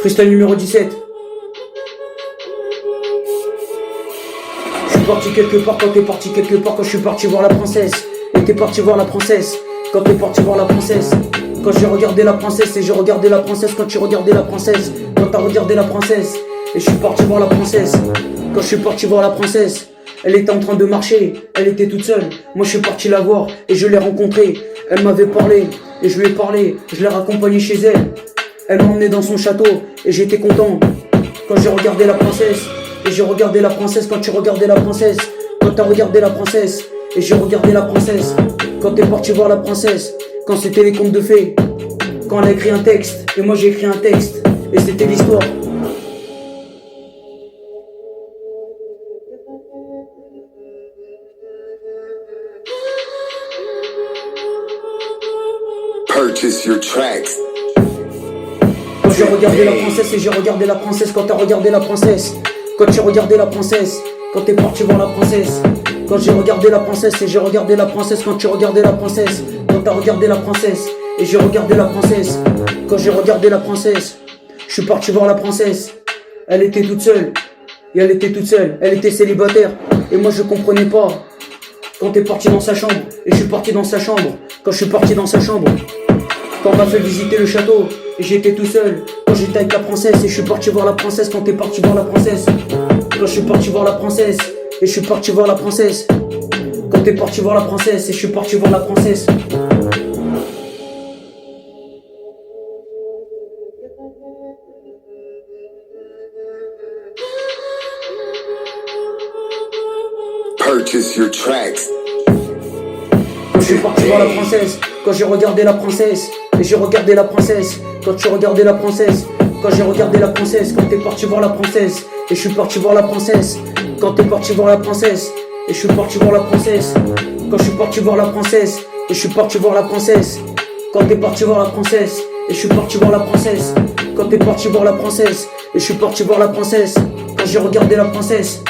Freestyle numéro 17. Je suis parti quelque part quand t'es parti quelque part, quand je suis parti voir la princesse. Et t'es parti voir la princesse quand t'es parti voir la princesse. Quand j'ai regardé la princesse et j'ai regardé la princesse. Quand tu regardais la princesse, quand t'as regardé la princesse. Et je suis parti voir la princesse. Quand je suis parti voir la princesse, elle était en train de marcher, elle était toute seule. Moi je suis parti la voir et je l'ai rencontrée. Elle m'avait parlé et je lui ai parlé, je l'ai raccompagnée chez elle. Elle m'a emmené dans son château et j'étais content. Quand j'ai regardé la princesse et j'ai regardé la princesse. Quand tu regardais la princesse, quand t'as regardé la princesse et j'ai regardé la princesse. Quand t'es parti voir la princesse, quand c'était les contes de fées. Quand elle a écrit un texte et moi j'ai écrit un texte. Et c'était l'histoire. Purchase your tracks. Quand j'ai regardé la princesse et j'ai regardé la princesse. Quand t'as regardé la princesse, quand tu regardais la princesse. Quand t'es parti voir la princesse. Quand j'ai regardé la princesse et j'ai regardé la princesse. Quand tu regardais la princesse. Quand t'as regardé la princesse et j'ai regardé la princesse. Quand j'ai regardé la princesse, je suis parti voir la princesse. Elle était toute seule. Et elle était toute seule. Elle était célibataire. Et moi je comprenais pas. Quand t'es parti dans sa chambre et je suis parti dans sa chambre. Quand je suis parti dans sa chambre. Quand on m'a fait visiter le château et j'étais tout seul. Quand j'étais avec la princesse et je suis parti voir la princesse. Quand t'es parti voir la princesse. Quand je suis parti voir la princesse et je suis parti voir la princesse. Quand t'es parti voir la princesse et je suis parti voir la princesse. Purchase your tracks. Quand je suis parti voir la princesse, quand j'ai regardé la princesse et j'ai regardé la princesse. Quand tu regardais la princesse, quand j'ai regardé la princesse. Quand t'es parti voir la princesse et je suis parti voir la princesse. Quand t'es parti voir la princesse et je suis parti voir la princesse. Quand je suis parti voir la princesse et je suis parti voir la princesse. Quand t'es parti voir la princesse et je suis parti voir la princesse. Quand t'es parti voir la princesse et je suis parti voir la princesse. Quand j'ai regardé la princesse.